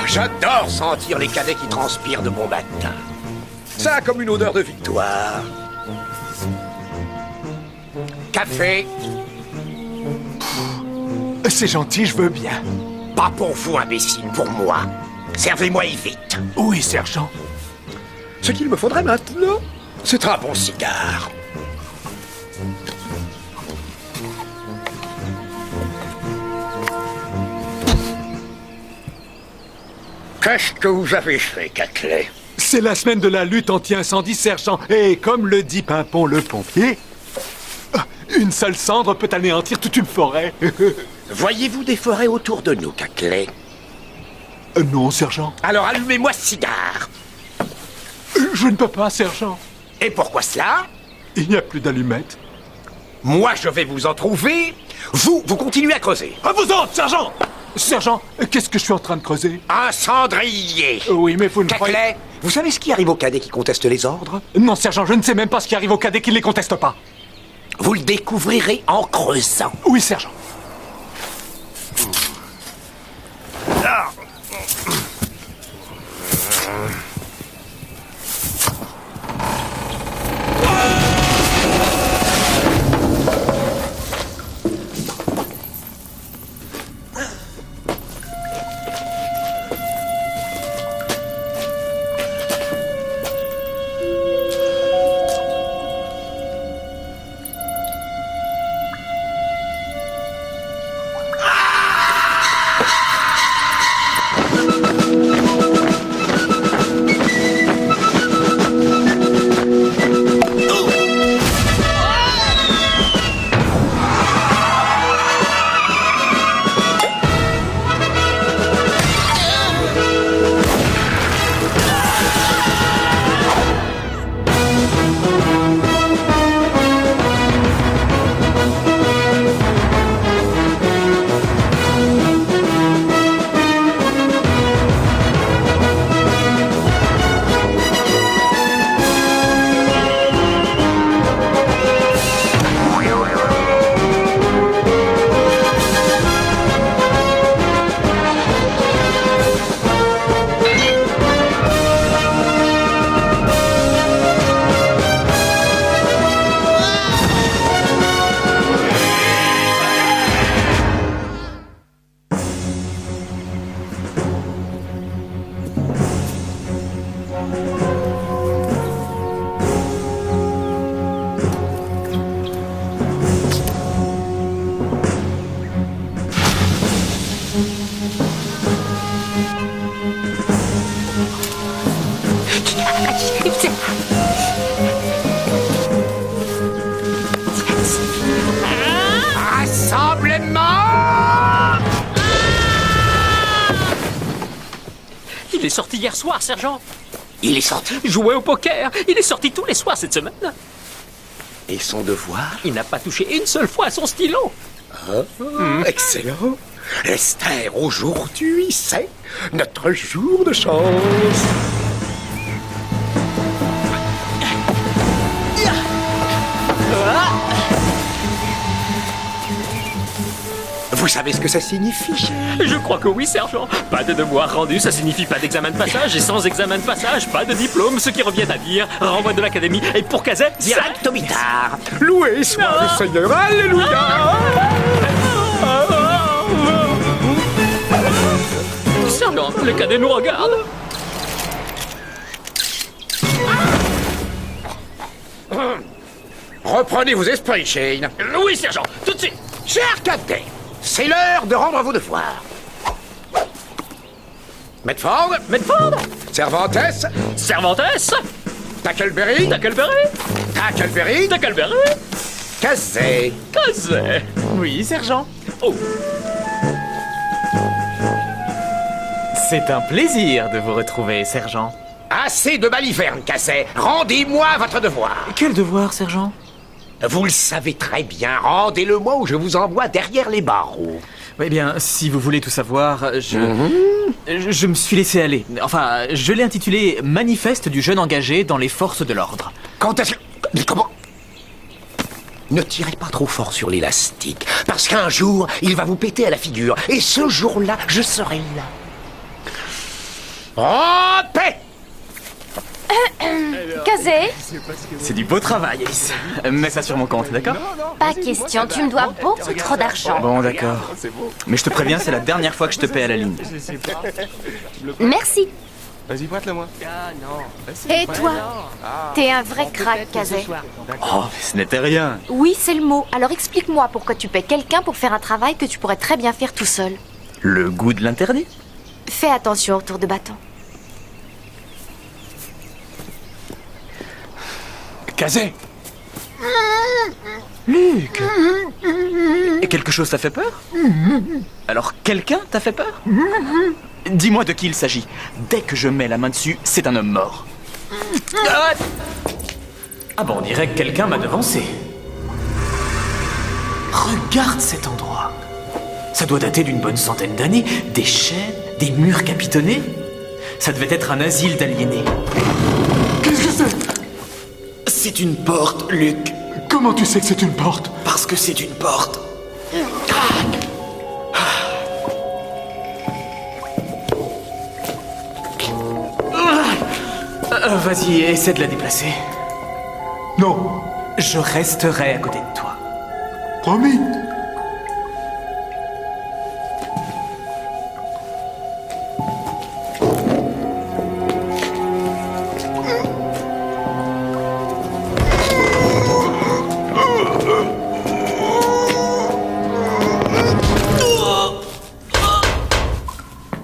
j'adore sentir les cadets qui transpirent de bon matin. Ça a comme une odeur de victoire. Café. C'est gentil, je veux bien. Pas pour vous, imbécile, pour moi. Servez-moi y vite. Oui, sergent. Ce qu'il me faudrait maintenant, c'est un bon cigare. Qu'est-ce que vous avez fait, Caclay? C'est la semaine de la lutte anti-incendie, sergent. Et comme le dit Pimpon le pompier, une seule cendre peut anéantir toute une forêt. Voyez-vous des forêts autour de nous, Caclay? Non, sergent. Alors allumez-moi ce cigare. Je ne peux pas, sergent. Et pourquoi cela? Il n'y a plus d'allumettes. Moi, je vais vous en trouver. Vous continuez à creuser. À vous autres, sergent! Sergent, qu'est-ce que je suis en train de creuser? Un cendrier. Oui, mais vous ne croyez... Caclay, vous savez ce qui arrive aux cadets qui contestent les ordres? Non, sergent, je ne sais même pas ce qui arrive aux cadets qui ne les contestent pas. Vous le découvrirez en creusant. Oui, sergent. Il est sorti hier soir, sergent. Il est sorti? Jouer au poker. Il est sorti tous les soirs cette semaine. Et son devoir? Il n'a pas touché une seule fois à son stylo. Excellent. Esther, aujourd'hui, c'est notre jour de chance. Vous savez ce que ça signifie? Je crois que oui, sergent. Pas de devoir rendu, ça signifie pas d'examen de passage. Et sans examen de passage, pas de diplôme. Ce qui revient à dire renvoi de l'académie. Et pour Cazet, direct au mitard. Loué soit le Seigneur. Alléluia. Sergent, le cadet nous regarde. Reprenez vos esprits, Shane. Oui, sergent, tout de suite. Cher cadet, c'est l'heure de rendre vos devoirs. Medford. Medford. Cervantes. Cervantes. Tackleberry. Tackleberry. Tackleberry. Tackleberry. Cazet. Cazet. Oui, sergent. Oh. C'est un plaisir de vous retrouver, sergent. Assez de balivernes, Cazet. Rendez-moi votre devoir. Quel devoir, sergent? Vous le savez très bien. Rendez-le-moi ou je vous envoie derrière les barreaux. Eh bien, si vous voulez tout savoir, je me suis laissé aller. Enfin, je l'ai intitulé « Manifeste du jeune engagé dans les forces de l'ordre ». Quand est-ce que... Mais comment... Ne tirez pas trop fort sur l'élastique, parce qu'un jour, il va vous péter à la figure. Et ce jour-là, je serai là. En paix! Kazé, C'est du beau travail, Alice. Mets ça sur mon compte, d'accord? pas question, tu me dois beaucoup trop d'argent. Bon, d'accord. Mais je te préviens, c'est la dernière fois que je te paie à la ligne. Merci. Vas-y, prête-le moi. Et toi? T'es un vrai crack, Kazé. Oh, mais ce n'était rien. Oui, c'est le mot. Alors explique-moi pourquoi tu paies quelqu'un pour faire un travail que tu pourrais très bien faire tout seul. Le goût de l'interdit? Fais attention au tour de bâton. Kazé! Luc! Et quelque chose t'a fait peur? Alors quelqu'un t'a fait peur? Dis-moi de qui il s'agit. Dès que je mets la main dessus, c'est un homme mort. Ah bon, on dirait que quelqu'un m'a devancé. Regarde cet endroit. Ça doit dater d'une bonne centaine d'années. Des chaînes, des murs capitonnés. Ça devait être un asile d'aliénés. Qu'est-ce que c'est? C'est une porte, Luc. Comment tu sais que c'est une porte? Parce que c'est une porte. Vas-y, essaie de la déplacer. Non, Je resterai à côté de toi. promis.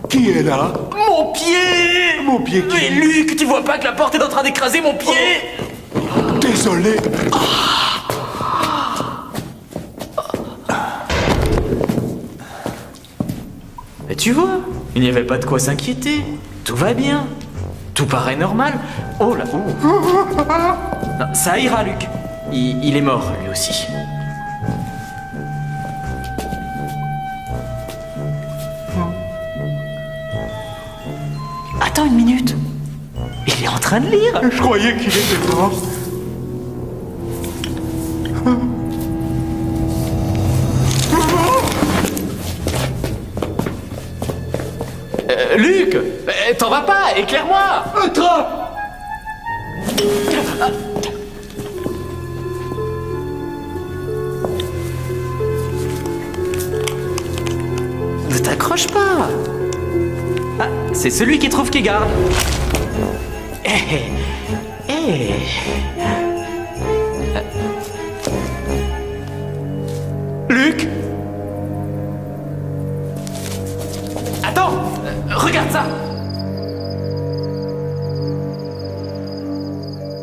Qui est là? Mon pied! Mon pied qui... Mais Luc, tu vois pas que la porte est en train d'écraser mon pied? Désolé. Mais tu vois, il n'y avait pas de quoi s'inquiéter. Tout va bien. Tout paraît normal. Oh là, oh. Non, ça ira, Luc. Il est mort, lui aussi. Attends une minute. Il est en train de lire. Je croyais qu'il était mort. Luc, t'en vas pas, éclaire-moi. Ne t'accroche pas. Ah, c'est celui qui trouve qui garde. Luc. Attends, regarde ça.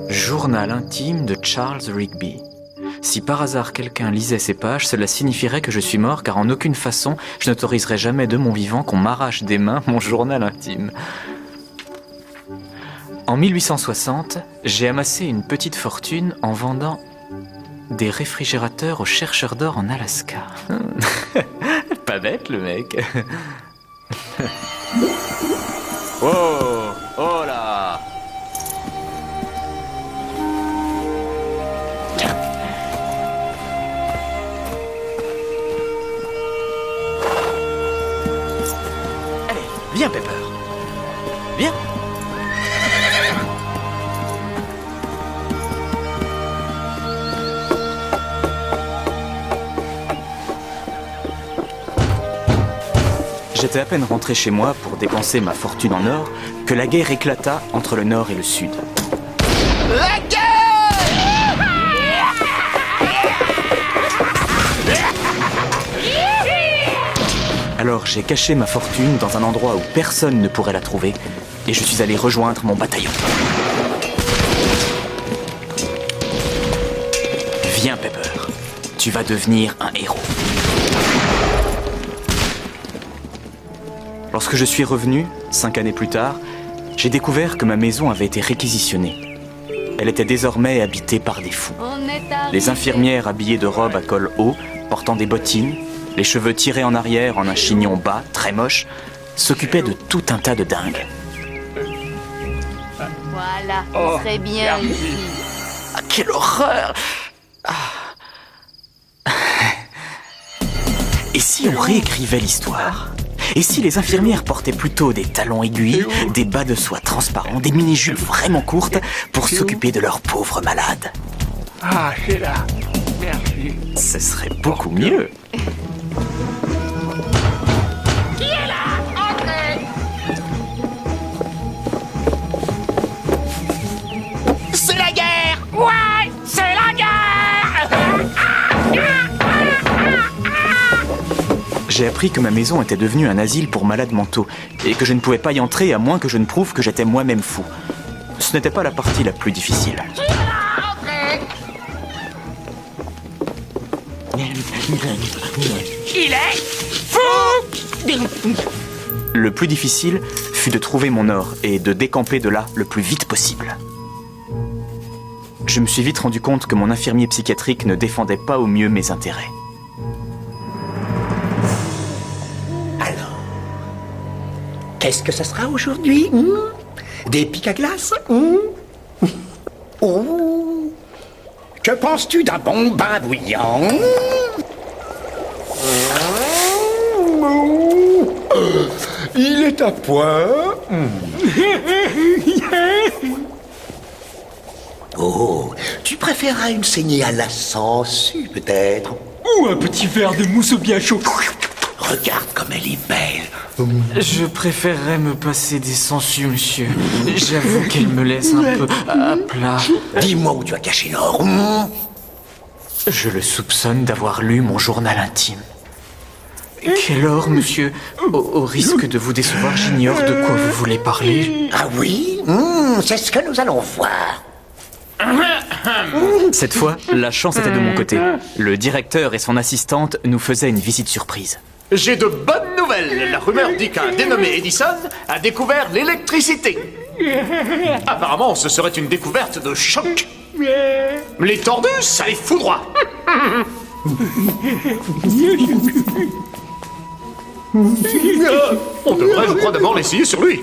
Journal intime de Charles Rigby. Si par hasard quelqu'un lisait ces pages, cela signifierait que je suis mort, car en aucune façon je n'autoriserai jamais de mon vivant qu'on m'arrache des mains mon journal intime. En 1860, j'ai amassé une petite fortune en vendant des réfrigérateurs aux chercheurs d'or en Alaska. Pas bête le mec. Oh, oh là. Allez, viens Pepper. Viens. J'étais à peine rentré chez moi pour dépenser ma fortune en or que la guerre éclata entre le Nord et le Sud. La gueule! Alors j'ai caché ma fortune dans un endroit où personne ne pourrait la trouver et je suis allé rejoindre mon bataillon. Viens Pepper, tu vas devenir un héros. Lorsque je suis revenu, 5 années plus tard, j'ai découvert que ma maison avait été réquisitionnée. Elle était désormais habitée par des fous. Les infirmières habillées de robes à col haut, portant des bottines, les cheveux tirés en arrière en un chignon bas, très moche, s'occupaient de tout un tas de dingues. Voilà, on serait bien ici. Ah, quelle horreur! Et si on réécrivait l'histoire? Et si les infirmières portaient plutôt des talons aiguilles, des bas de soie transparents, des mini-jupes vraiment courtes pour s'occuper de leurs pauvres malades? Ah, c'est là. Merci. Ce serait beaucoup mieux. Qui est là? Entrez! C'est la guerre! Ouais, c'est la guerre! J'ai appris que ma maison était devenue un asile pour malades mentaux et que je ne pouvais pas y entrer à moins que je ne prouve que j'étais moi-même fou. Ce n'était pas la partie la plus difficile. Qui est là? Entrez! Il est fou! Le plus difficile fut de trouver mon or et de décamper de là le plus vite possible. Je me suis vite rendu compte que mon infirmier psychiatrique ne défendait pas au mieux mes intérêts. Alors, qu'est-ce que ça sera aujourd'hui? Des pics à glace? Oh. Que penses-tu d'un bon bain bouillant? Il est à point. Oh, tu préféreras une saignée à la sangsue, peut-être? Ou un petit verre de mousse bien chaud. Regarde comme elle est belle. Je préférerais me passer des sangsues, monsieur. J'avoue qu'elle me laisse un peu à plat. Dis-moi où tu as caché l'or. Je le soupçonne d'avoir lu mon journal intime. Quel or, monsieur? Au risque de vous décevoir, j'ignore de quoi vous voulez parler. Ah oui? C'est ce que nous allons voir. Cette fois, la chance était de mon côté. Le directeur et son assistante nous faisaient une visite surprise. J'ai de bonnes nouvelles. La rumeur dit qu'un dénommé Edison a découvert l'électricité. Apparemment, ce serait une découverte de choc. Les tordus, ça les foudroie. On devrait, je crois, d'abord l'essayer sur lui.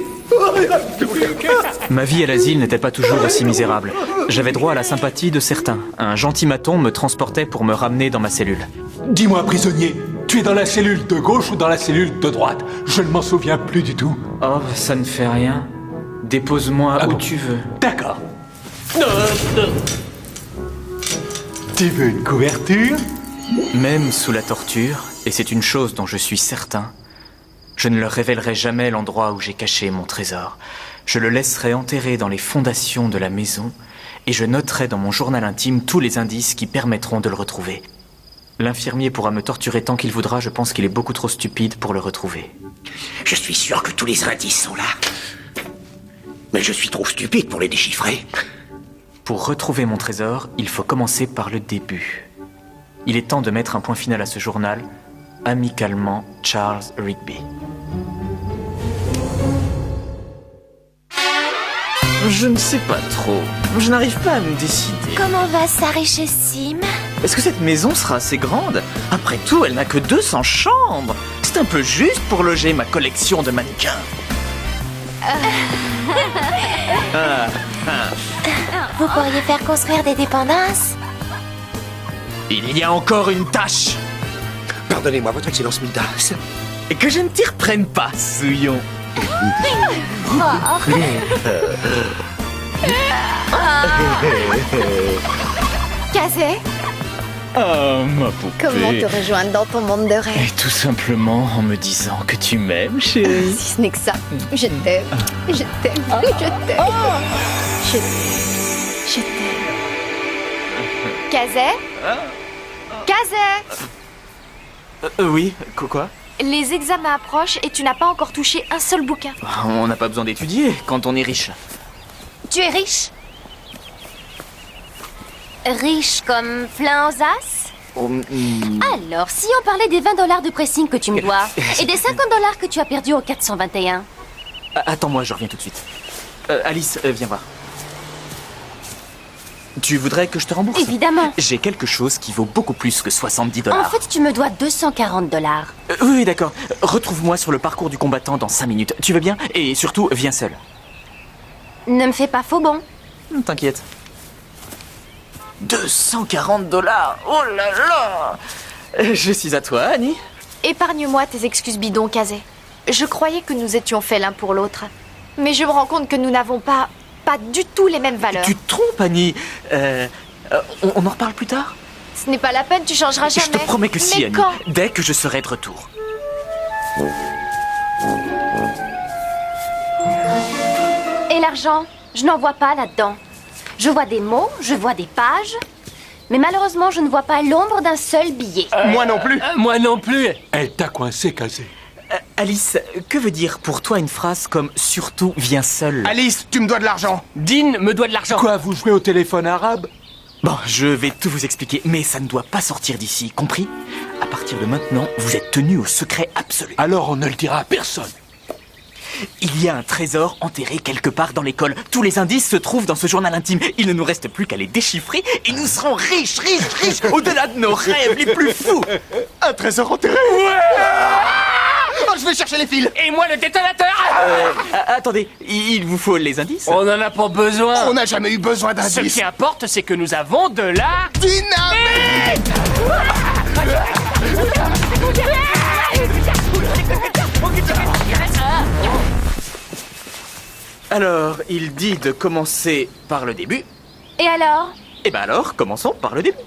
Ma vie à l'asile n'était pas toujours aussi misérable. J'avais droit à la sympathie de certains. Un gentil maton me transportait pour me ramener dans ma cellule. Dis-moi, prisonnier, tu es dans la cellule de gauche ou dans la cellule de droite? Je ne m'en souviens plus du tout. Oh, ça ne fait rien. Dépose-moi où tu veux. D'accord. Tu veux une couverture? Même sous la torture, et c'est une chose dont je suis certain, je ne leur révélerai jamais l'endroit où j'ai caché mon trésor. Je le laisserai enterrer dans les fondations de la maison et je noterai dans mon journal intime tous les indices qui permettront de le retrouver. L'infirmier pourra me torturer tant qu'il voudra, je pense qu'il est beaucoup trop stupide pour le retrouver. Je suis sûr que tous les indices sont là. Mais je suis trop stupide pour les déchiffrer. Pour retrouver mon trésor, il faut commencer par le début. Il est temps de mettre un point final à ce journal. Amicalement, Charles Rigby. Je ne sais pas trop. Je n'arrive pas à me décider. Comment va sa richissime? Est-ce que cette maison sera assez grande? Après tout, elle n'a que 200 chambres. C'est un peu juste pour loger ma collection de mannequins. Vous pourriez faire construire des dépendances? Il y a encore une tâche. Pardonnez-moi, votre excellence Midas. Et que je ne t'y reprenne pas, souillon. Kazé, Oh, ma poupée. comment te rejoindre dans ton monde de Et rêve? tout simplement en me disant que tu m'aimes, chérie. Si ce n'est que ça, je t'aime, je t'aime, je t'aime, je t'aime. Kazé? Kazé? Oui, quoi? Les examens approchent et tu n'as pas encore touché un seul bouquin. On n'a pas besoin d'étudier quand on est riche. Tu es riche? Riche comme plein aux as? Alors, si on parlait des $20 de pressing que tu me dois et des $50 que tu as perdus au 421. Attends-moi, je reviens tout de suite. Alice, viens voir. Tu voudrais que je te rembourse? Évidemment. J'ai quelque chose qui vaut beaucoup plus que $70. En fait, tu me dois $240. Oui, d'accord. Retrouve-moi sur le parcours du combattant dans 5 minutes. Tu veux bien? Et surtout, viens seul. Ne me fais pas faux bon. T'inquiète. $240. Oh là là. Je suis à toi, Annie. Épargne-moi tes excuses bidons, Kazé. Je croyais que nous étions faits l'un pour l'autre. Mais je me rends compte que nous n'avons pas du tout les mêmes valeurs. Tu te trompes, Annie. On en reparle plus tard? Ce n'est pas la peine, tu changeras jamais. Je te promets que si, Mais Annie. quand? Dès que je serai de retour. Et l'argent? Je n'en vois pas là-dedans. Je vois des mots, je vois des pages. Mais malheureusement, je ne vois pas l'ombre d'un seul billet. Moi non plus. Moi non plus. Elle t'a coincé, Kazé. Alice, que veut dire pour toi une phrase comme « surtout viens seul » Alice, tu me dois de l'argent. Dean me doit de l'argent. Quoi, vous jouez au téléphone arabe? Bon, je vais tout vous expliquer, mais ça ne doit pas sortir d'ici, compris? À partir de maintenant, vous êtes tenu au secret absolu. Alors on ne le dira à personne. Il y a un trésor enterré quelque part dans l'école. Tous les indices se trouvent dans ce journal intime. Il ne nous reste plus qu'à les déchiffrer et nous serons riches, riches, riches, au-delà de nos rêves les plus fous. Un trésor enterré. Oh, je vais chercher les fils. Et moi le détonateur. Attendez, il vous faut les indices? On n'en a pas besoin. On n'a jamais eu besoin Ce d'indices. qui importe, c'est que nous avons de la... Dynamite. Alors, il dit de commencer par le début. Et alors? Eh ben alors, commençons par le début.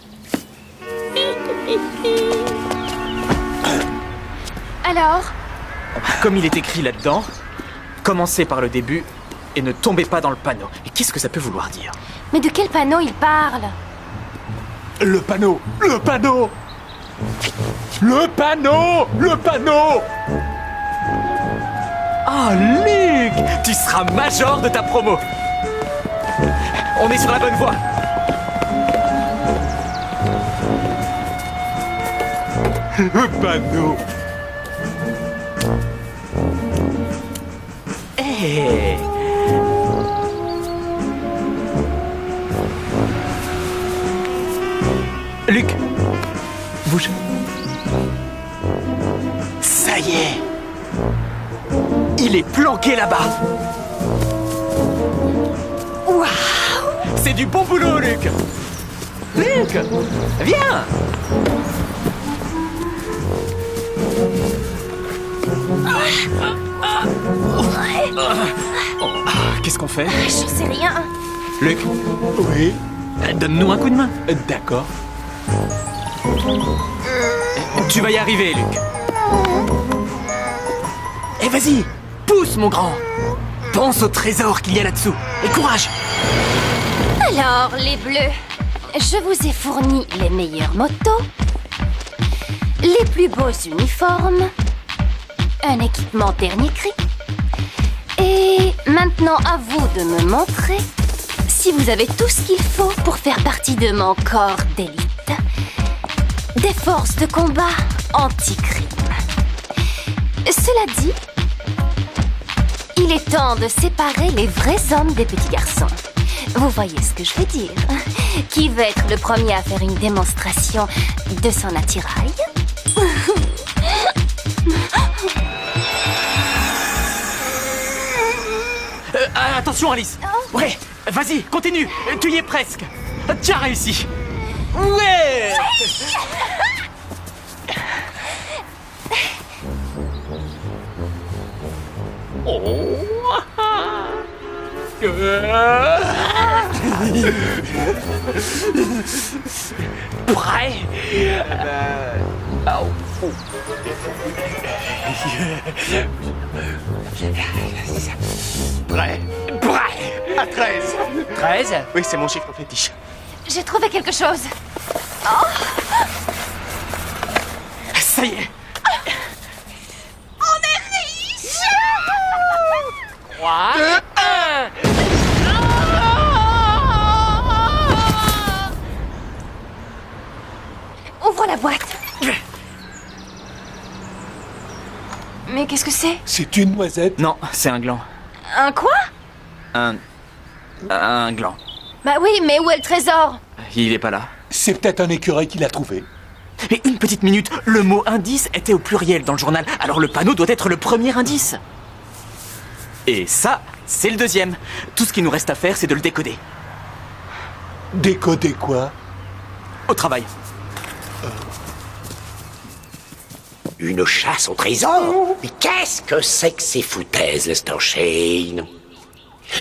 Alors? Comme il est écrit là-dedans, commencez par le début et ne tombez pas dans le panneau. Et qu'est-ce que ça peut vouloir dire? Mais de quel panneau il parle? Le panneau! Le panneau! Le panneau! Le panneau! Oh, Luc! Tu seras major de ta promo! On est sur la bonne voie! Le panneau! Hey. Luc! Bouge! Ça y est! Il est planqué là-bas! Waouh! C'est du bon boulot, Luc! Luc! Viens! Qu'est-ce qu'on fait? J'en sais rien. Luc, Oui, donne-nous un coup de main. d'accord. Tu vas y arriver, Luc. Et vas-y, pousse, mon grand. Pense au trésor qu'il y a là-dessous. Et courage! Alors, les bleus, je vous ai fourni les meilleures motos, les plus beaux uniformes, un équipement dernier cri. Et maintenant, à vous de me montrer si vous avez tout ce qu'il faut pour faire partie de mon corps d'élite. Des forces de combat anti-crime. Cela dit, il est temps de séparer les vrais hommes des petits garçons. Vous voyez ce que je veux dire? Qui va être le premier à faire une démonstration de son attirail? Attention, Alice. Ouais, vas-y, continue. Tu y es presque. Tu as réussi. Ouais. Prêt? Prêt. Prêt. À 13. 13? Oui, c'est mon chiffre fétiche. J'ai trouvé quelque chose. Ça y est. On est riche! 3, 1. Ouvre la boîte. Mais qu'est-ce que c'est? C'est une noisette. Non, c'est un gland. Un quoi? Un gland. Bah oui, mais où est le trésor? Il est pas là. C'est peut-être un écureuil qui l'a trouvé. Mais une petite minute, le mot indice était au pluriel dans le journal, alors le panneau doit être le premier indice. Et ça, c'est le deuxième. Tout ce qu'il nous reste à faire, c'est de le décoder. Décoder quoi? Au travail. Une chasse au trésor? Mais qu'est-ce que c'est que ces foutaises, Lester Shane?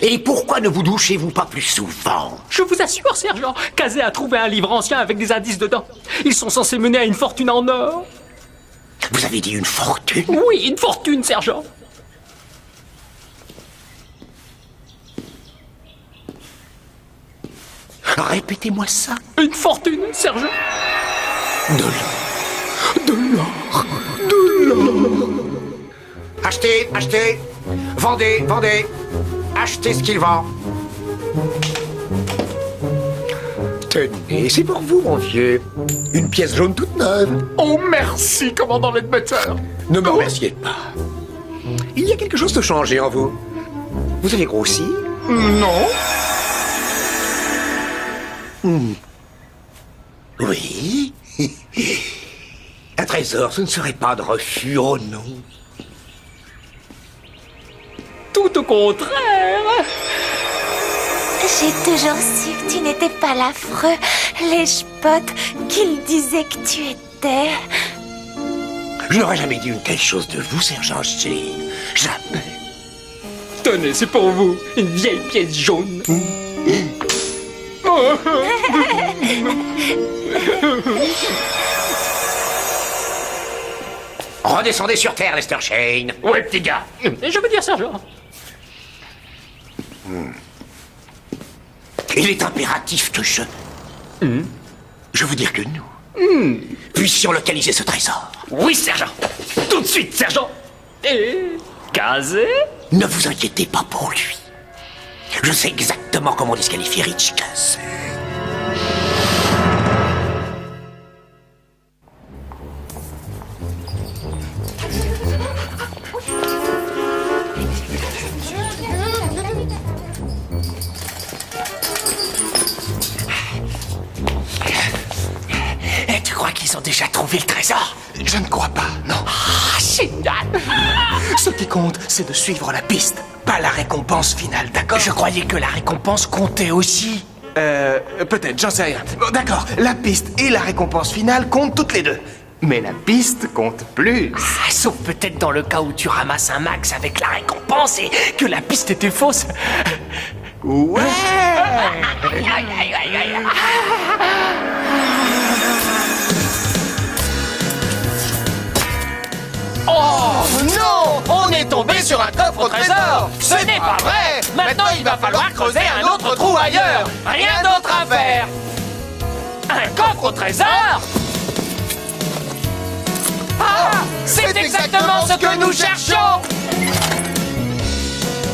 Et pourquoi ne vous douchez-vous pas plus souvent? Je vous assure, sergent, Kazé a trouvé un livre ancien avec des indices dedans. Ils sont censés mener à une fortune en or. Vous avez dit une fortune? Oui, une fortune, sergent. Répétez-moi ça. Une fortune, sergent. De l'or. De l'or. De l'or. Achetez, achetez. Vendez, vendez. Achetez ce qu'il vend. Tenez, c'est pour vous, mon vieux. Une pièce jaune toute neuve. Oh, merci, commandant Ledbetter. Ne me remerciez pas. Il y a quelque chose de changé en vous. Vous avez grossi? Non. Oui. Un trésor, ce ne serait pas de refus, oh non. Tout au contraire. J'ai toujours su que tu n'étais pas l'affreux, lèche-pote, qu'il disait que tu étais. Je n'aurais jamais dit une telle chose de vous, sergent Shane. Jamais. Tenez, c'est pour vous. Une vieille pièce jaune. Redescendez sur Terre, Lester Shane. Ouais, petit gars. Je veux dire, sergent. Il est impératif que je veux dire que nous puissions localiser ce trésor. Oui, sergent. Tout de suite, sergent. Et Kazé? Ne vous inquiétez pas pour lui. Je sais exactement comment disqualifier Rich Kazé. Tu crois qu'ils ont déjà trouvé le trésor? Je ne crois pas, non. Ah, génial! Ce qui compte, c'est de suivre la piste, pas la récompense finale, d'accord? Je croyais que la récompense comptait aussi. Peut-être, j'en sais rien. Bon, d'accord, la piste et la récompense finale comptent toutes les deux. Mais la piste compte plus. Ah, sauf peut-être dans le cas où tu ramasses un max avec la récompense et que la piste était fausse. Ouais! Oh non! On est tombé sur un coffre au trésor! Ce n'est pas vrai! Maintenant il va falloir creuser un autre trou ailleurs! Rien d'autre à faire! Un coffre au trésor? Ah! C'est exactement ce que nous cherchions!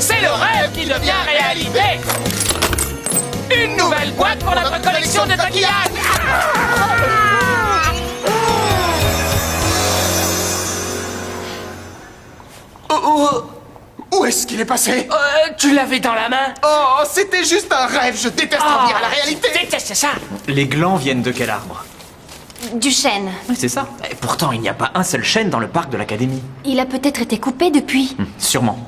C'est le rêve qui devient réalité! Une nouvelle boîte pour notre collection de coquillages! Où est-ce qu'il est passé? Tu l'avais dans la main? Oh, c'était juste un rêve, je déteste revenir à la réalité! Déteste ça! Les glands viennent de quel arbre? Du chêne. Oui, c'est ça. Et pourtant, il n'y a pas un seul chêne dans le parc de l'Académie. Il a peut-être été coupé depuis. Sûrement.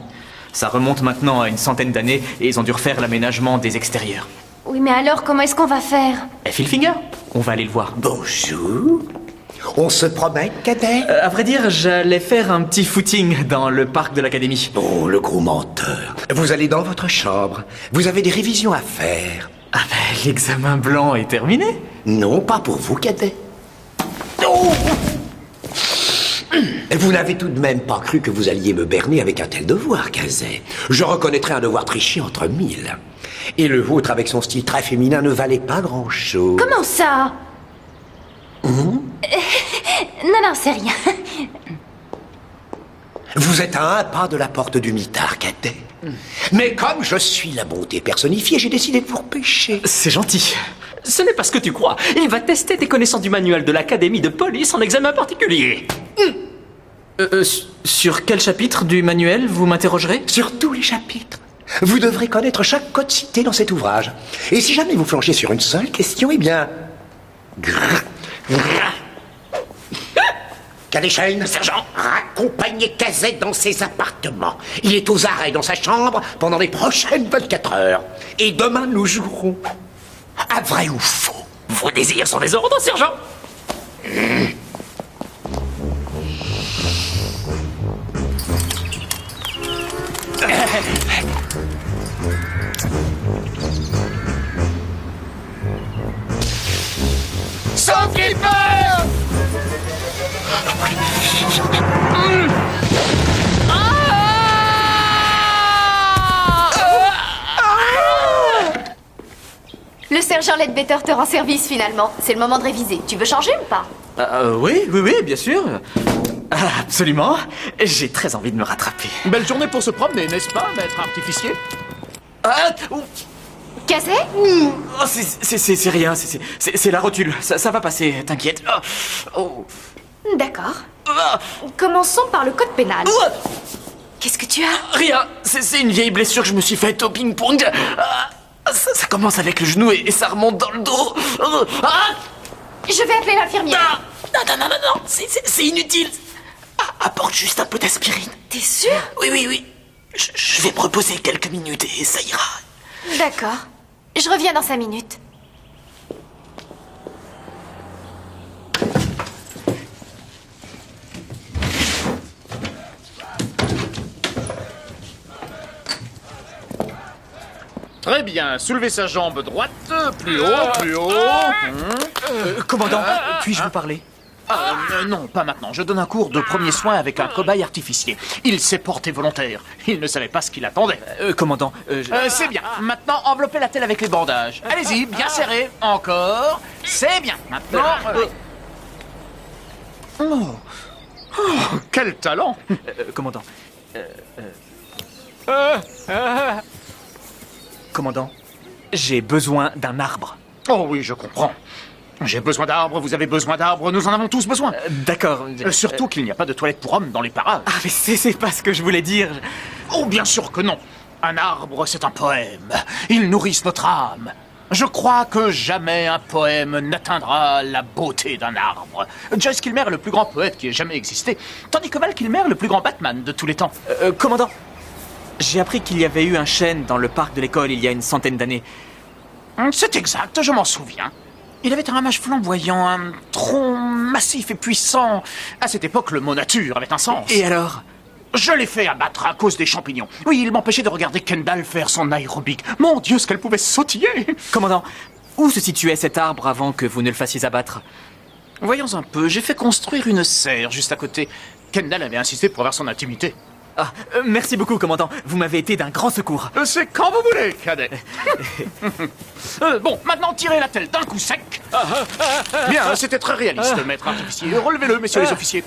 Ça remonte maintenant à une centaine d'années et ils ont dû refaire l'aménagement des extérieurs. Oui, mais alors, comment est-ce qu'on va faire? Et Philfinger, on va aller le voir. Bonjour. On se promène, cadet? À vrai dire, j'allais faire un petit footing dans le parc de l'Académie. Oh, le gros menteur. Vous allez dans votre chambre. Vous avez des révisions à faire. Ah ben, l'examen blanc est terminé. Non, pas pour vous, cadet. Oh! Vous n'avez tout de même pas cru que vous alliez me berner avec un tel devoir, Kazé. Je reconnaîtrais un devoir triché entre mille. Et le vôtre, avec son style très féminin, ne valait pas grand-chose. Comment ça? Non, c'est rien. Vous êtes à un pas de la porte du mitard, cadet. Mais comme je suis la bonté personnifiée, j'ai décidé de vous repêcher. C'est gentil. Ce n'est pas ce que tu crois. Il va tester tes connaissances du manuel de l'Académie de police en examen particulier. Sur quel chapitre du manuel vous m'interrogerez? Sur tous les chapitres. Vous devrez connaître chaque code cité dans cet ouvrage. Et si jamais vous flanchez sur une seule question, eh bien... Cadet Shane, sergent, raccompagnez Kazé dans ses appartements. Il est aux arrêts dans sa chambre pendant les prochaines 24 heures. Et demain, nous jouerons à vrai ou faux. Vos désirs sont des ordres, sergent. Sergent Ledbetter te rend service finalement. C'est le moment de réviser. Tu veux changer ou pas? Oui, bien sûr. Absolument. J'ai très envie de me rattraper. Belle journée pour se promener, n'est-ce pas, maître artificier? Cassé? Oh, c'est rien, c'est la rotule. Ça va passer, t'inquiète. D'accord. Commençons par le code pénal. Qu'est-ce que tu as? Rien, c'est une vieille blessure que je me suis faite au ping-pong. Ça commence avec le genou et ça remonte dans le dos. Je vais appeler l'infirmière. Non, c'est inutile. Apporte juste un peu d'aspirine. T'es sûr? Oui. Je vais me reposer quelques minutes et ça ira. D'accord. Je reviens dans 5 minutes. Très bien, soulevez sa jambe droite, plus haut, plus haut. Commandant, puis-je vous parler? Non, pas maintenant. Je donne un cours de premiers soins avec un cobaye artificier. Il s'est porté volontaire. Il ne savait pas ce qu'il attendait. Commandant, c'est bien. Maintenant, enveloppez la tête avec les bandages. Allez-y, bien serré. Encore. C'est bien. Maintenant... quel talent. Commandant. Commandant, j'ai besoin d'un arbre. Oh oui, je comprends. J'ai besoin d'arbres, vous avez besoin d'arbres, nous en avons tous besoin. D'accord. Surtout qu'il n'y a pas de toilettes pour hommes dans les parages. Mais c'est pas ce que je voulais dire. Oh, bien sûr que non. Un arbre, c'est un poème. Ils nourrissent notre âme. Je crois que jamais un poème n'atteindra la beauté d'un arbre. Joyce Kilmer est le plus grand poète qui ait jamais existé, tandis que Val Kilmer est le plus grand Batman de tous les temps. Commandant, j'ai appris qu'il y avait eu un chêne dans le parc de l'école il y a une centaine d'années. C'est exact, je m'en souviens. Il avait un ramage flamboyant, un tronc massif et puissant. À cette époque, le mot nature avait un sens. Et alors? Je l'ai fait abattre à cause des champignons. Oui, il m'empêchait de regarder Kendall faire son aérobic. Mon Dieu, ce qu'elle pouvait sautiller! Commandant, où se situait cet arbre avant que vous ne le fassiez abattre? Voyons un peu, j'ai fait construire une serre juste à côté. Kendall avait insisté pour avoir son intimité. Merci beaucoup, commandant. Vous m'avez été d'un grand secours. C'est quand vous voulez, cadet. Bon, maintenant, tirez la telle d'un coup sec. Bien, c'était très réaliste, maître artificier. Relevez-le, messieurs les officiers.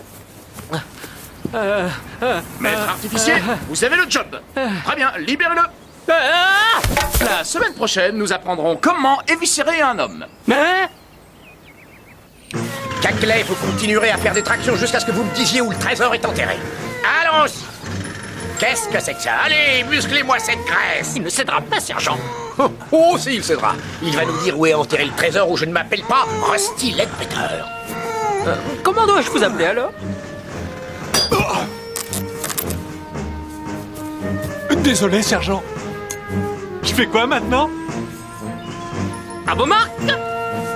Maître artificier, vous avez le job. Très bien, libérez-le. La semaine prochaine, nous apprendrons comment éviscérer un homme. Caclay, vous continuerez à faire des tractions jusqu'à ce que vous me disiez où le trésor est enterré. Allons-y. Qu'est-ce que c'est que ça? Allez, musclez-moi cette graisse. Il ne cédera pas, sergent. Oh, si, il cédera. Il va nous dire où est enterré le trésor ou je ne m'appelle pas Rusty Ledbetter. Comment dois-je vous appeler alors? Désolé, sergent. Je fais quoi maintenant? À vos marques!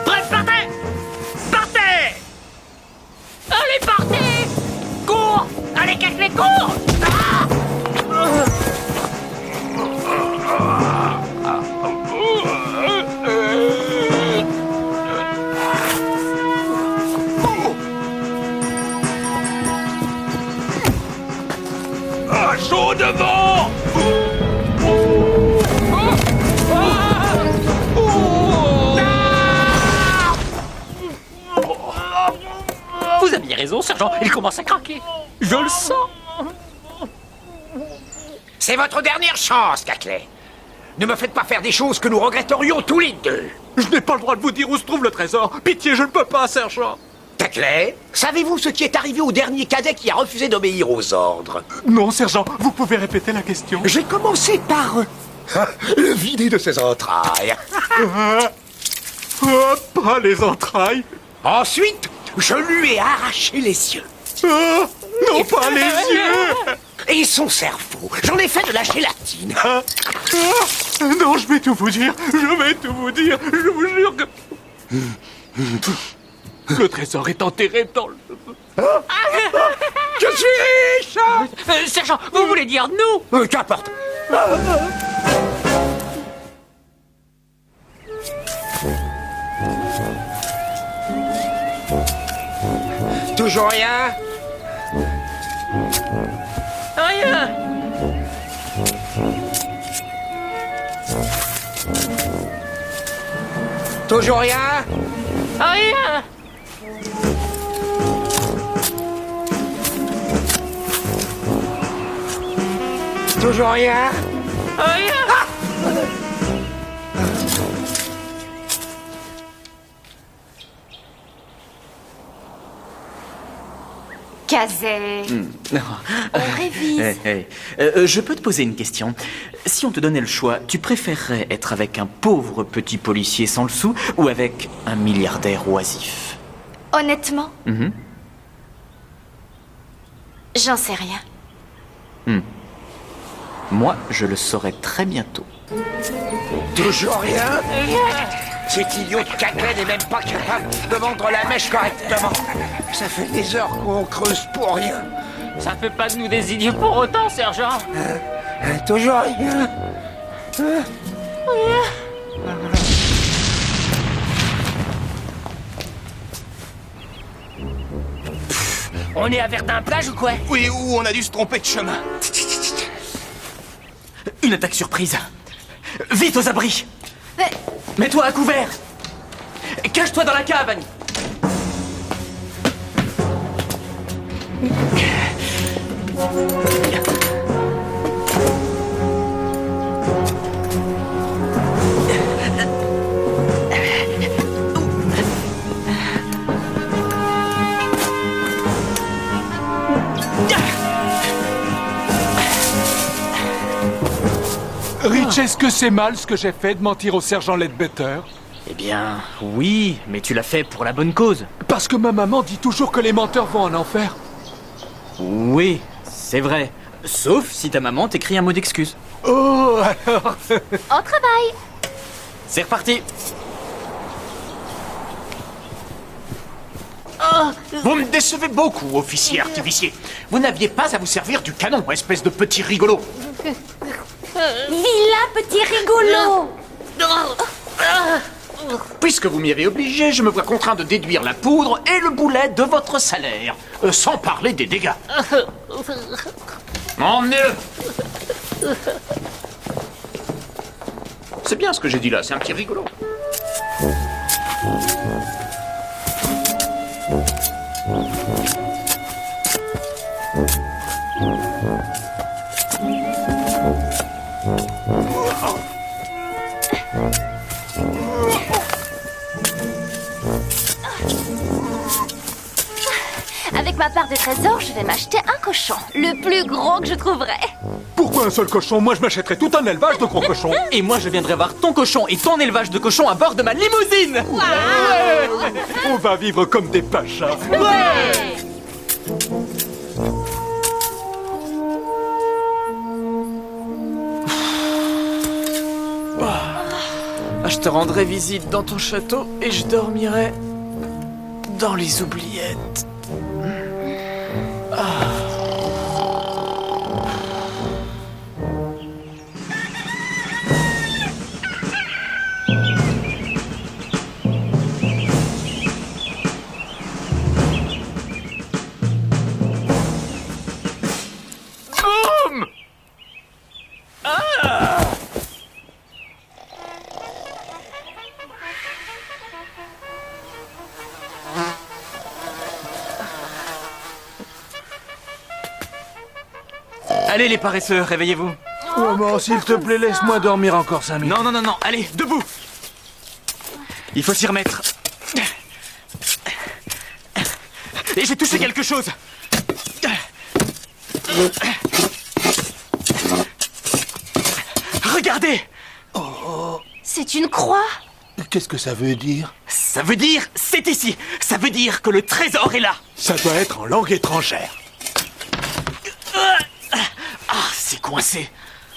Prêt, partez! Partez! Allez, partez! Cours! Allez, Caclay, cours! Chaud devant! Vous aviez raison, sergent. Il commence à craquer. Je le sens. C'est votre dernière chance, Caclay. Ne me faites pas faire des choses que nous regretterions tous les deux. Je n'ai pas le droit de vous dire où se trouve le trésor. Pitié, je ne peux pas, sergent. Caclay, savez-vous ce qui est arrivé au dernier cadet qui a refusé d'obéir aux ordres? Non, sergent, vous pouvez répéter la question? J'ai commencé par le vider de ses entrailles. Pas les entrailles. Ensuite, je lui ai arraché les yeux. Non, pas les yeux. Et son cerveau. J'en ai fait de la gélatine. Non, je vais tout vous dire. Je vais tout vous dire. Je vous jure que... Le trésor est enterré dans le... Je suis riche. Sergent, vous voulez dire nous? Qu'importe. Toujours rien? Rien. Toujours rien? Rien. Toujours rien? Rien. Kazé, Non. on révise. Je peux te poser une question. Si on te donnait le choix, tu préférerais être avec un pauvre petit policier sans le sou ou avec un milliardaire oisif? Honnêtement, Mhm. j'en sais rien. Moi, je le saurai très bientôt. Toujours rien? Cet idiot de Caquet n'est même pas capable de vendre la mèche correctement. Ça fait des heures qu'on creuse pour rien. Ça fait pas de nous des idiots pour autant, sergent. Toujours rien? On est à Verdun-Plage ou quoi? Oui, ou on a dû se tromper de chemin. Une attaque surprise. Vite aux abris. Mais- Mets-toi à couvert. Cache-toi dans la cave, Annie. Rich, est-ce que c'est mal ce que j'ai fait de mentir au sergent Ledbetter? Eh bien, oui, mais tu l'as fait pour la bonne cause. Parce que ma maman dit toujours que les menteurs vont en enfer. Oui, c'est vrai. Sauf si ta maman t'écrit un mot d'excuse. Oh, alors... On travaille. C'est reparti. Vous me décevez beaucoup, officier artificier. Vous n'aviez pas à vous servir du canon, espèce de petit rigolo. Vilain petit rigolo. Puisque vous m'y avez obligé, je me vois contraint de déduire la poudre et le boulet de votre salaire. Sans parler des dégâts. Emmenez-le. C'est bien ce que j'ai dit là, c'est un petit rigolo. Avec ma part de trésor, je vais m'acheter un cochon. Le plus gros que je trouverai. Pourquoi un seul cochon? Moi, je m'achèterais tout un élevage de gros cochons. Et moi, je viendrai voir ton cochon et ton élevage de cochons à bord de ma limousine. On va vivre comme des pachas. Je te rendrai visite dans ton château et je dormirai dans les oubliettes. Allez les paresseux, réveillez-vous. Maman, s'il te plaît, laisse-moi dormir encore 5 minutes. Non, allez, debout. Il faut s'y remettre. Et j'ai touché quelque chose. Regardez. C'est une croix. Qu'est-ce que ça veut dire? Ça veut dire, c'est ici. Ça veut dire que le trésor est là. Ça doit être en langue étrangère. Ah, c'est coincé.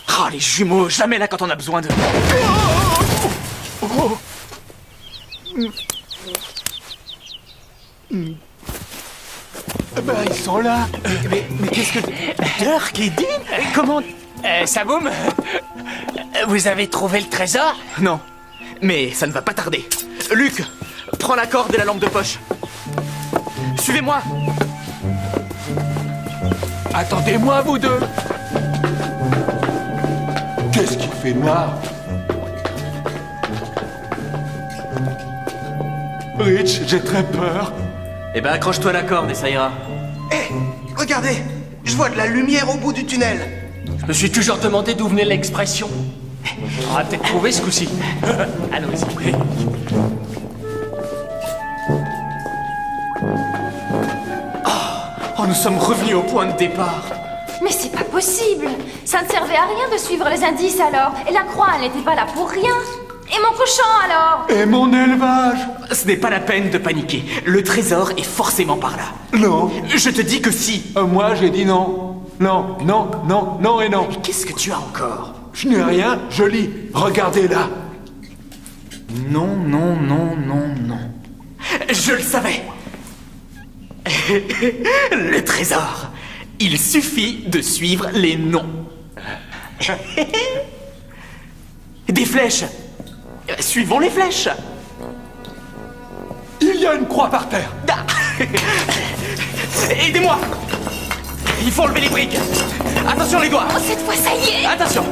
Ah, les jumeaux, jamais là quand on a besoin d'eux. Ben, ils sont là. Mais qu'est-ce que... Dirk et Dean? Comment... Saboum, vous avez trouvé le trésor? Non, mais ça ne va pas tarder. Luc, prends la corde et la lampe de poche. Suivez-moi. Attendez-moi, vous deux. Qu'est-ce qu'il fait noir? Rich, j'ai très peur. Eh ben, accroche-toi à la corde et ça ira. Hé, regardez, je vois de la lumière au bout du tunnel. Je me suis toujours demandé d'où venait l'expression. On va peut-être trouver ce coup-ci. Allons-y. Oh, nous sommes revenus au point de départ. Mais c'est pas possible. Ça ne servait à rien de suivre les indices alors. Et la croix, elle n'était pas là pour rien. Et mon cochon alors? Et mon élevage? Ce n'est pas la peine de paniquer. Le trésor est forcément par là. Non. Je te dis que si. Moi, j'ai dit non. Non, non, non, non et non. Mais qu'est-ce que tu as encore? Je n'ai rien, je lis. Regardez là. Non, non, non, non, non. Je le savais. Le trésor. Il suffit de suivre les noms. Des flèches. Suivons les flèches. Il y a une croix par terre. Ah. Aidez-moi. Il faut enlever les briques. Attention les doigts. Oh, cette fois, ça y est. Attention.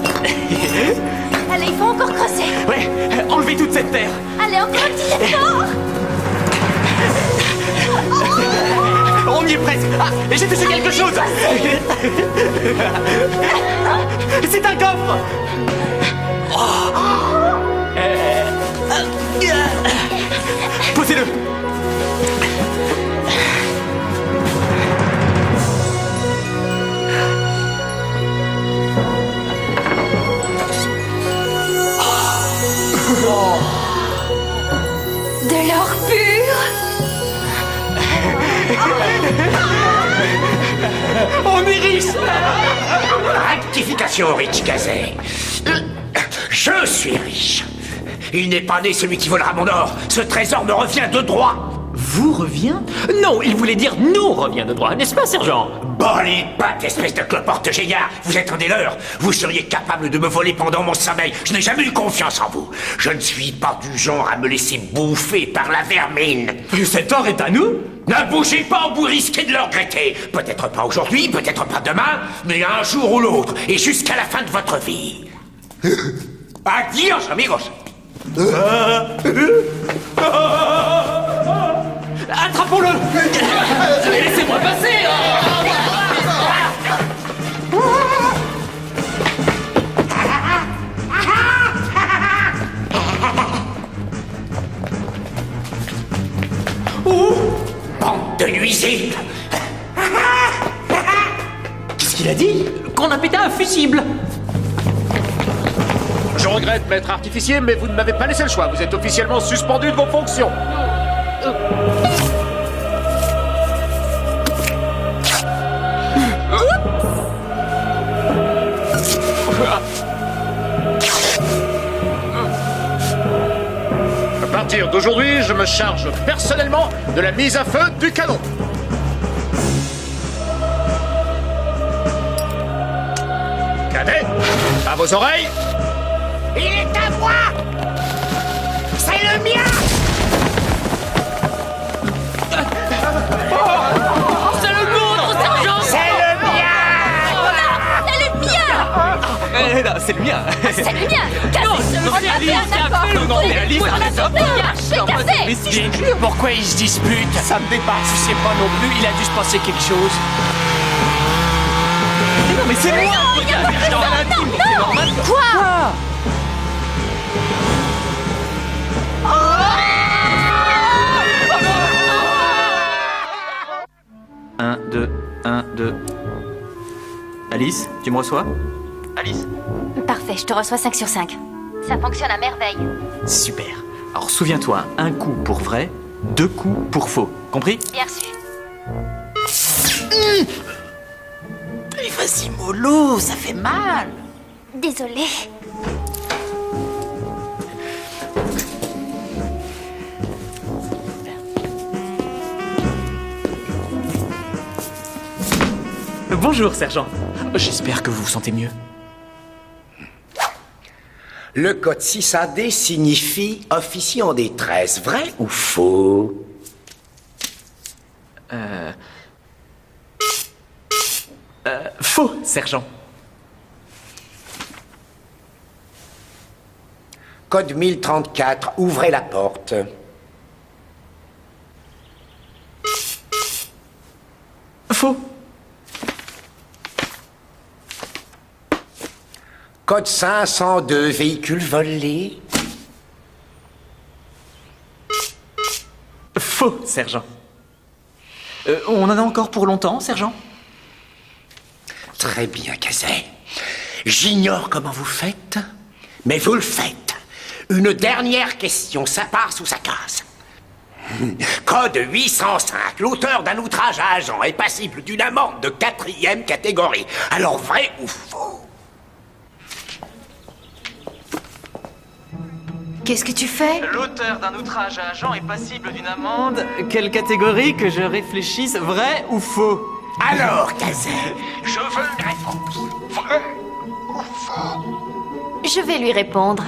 Allez, il faut encore creuser. Ouais, enlevez toute cette terre. Allez, encore un petit effort. On y est presque. Ah, j'ai touché quelque chose. C'est un coffre. Posez-le. De l'or pur. On est riche. Rectification, Rich Gazet. Je suis riche. Il n'est pas né celui qui volera mon or. Ce trésor me revient de droit. Vous revient? Non, il voulait dire nous revient de droit, n'est-ce pas, sergent? Bon, les pattes, espèce de cloporte géniard. Vous êtes un des leurs. Vous seriez capable de me voler pendant mon sommeil. Je n'ai jamais eu confiance en vous. Je ne suis pas du genre à me laisser bouffer par la vermine. Cet or est à nous? Ne bougez pas ou vous risquez de le regretter. Peut-être pas aujourd'hui, peut-être pas demain, mais un jour ou l'autre, et jusqu'à la fin de votre vie. Adios, amigos. Attrapons-le. Laissez-moi passer. Bande de nuisibles. Qu'est-ce qu'il a dit? Qu'on a pété un fusible. Je regrette, maître artificier, mais vous ne m'avez pas laissé le choix. Vous êtes officiellement suspendu de vos fonctions. À partir d'aujourd'hui, je me charge personnellement de la mise à feu du canon. Cadet, à vos oreilles. Il est à moi. C'est le mien. C'est le nôtre, sergent. C'est le mien. C'est le mien. Non, c'est le mien. C'est le mien. Non, c'est le On a mien, fait un accord. Non, non, mais Alice, arrête. Chez Café. Pourquoi ils se disputent? Ça me dépasse. Je sais pas non plus, il a dû se passer quelque chose. Non, mais c'est moi. Non. Quoi? 1, 2, 1, 2. Alice, tu me reçois? Alice. Parfait, je te reçois 5 sur 5. Ça fonctionne à merveille. Super. Alors souviens-toi, un coup pour vrai, 2 coups pour faux. Compris? Bien reçu. Mais vas-y, mollo, ça fait mal. Désolée. Bonjour, sergent. J'espère que vous vous sentez mieux. Le code 6AD signifie officier en détresse, vrai ou faux? Faux, sergent. Code 1034, ouvrez la porte. Code 502, véhicule volé. Faux, sergent. On en a encore pour longtemps, sergent? Très bien, Kazay. J'ignore comment vous faites, mais vous le faites. Une dernière question, ça passe ou ça casse. Code 805. L'auteur d'un outrage à agent est passible d'une amende de 4e catégorie. Alors, vrai ou faux? Qu'est-ce que tu fais? L'auteur d'un outrage à agent est passible d'une amende. Quelle catégorie que je réfléchisse, vrai ou faux? Alors, Kazay, je veux une réponse. Vrai ou faux? Je vais lui répondre.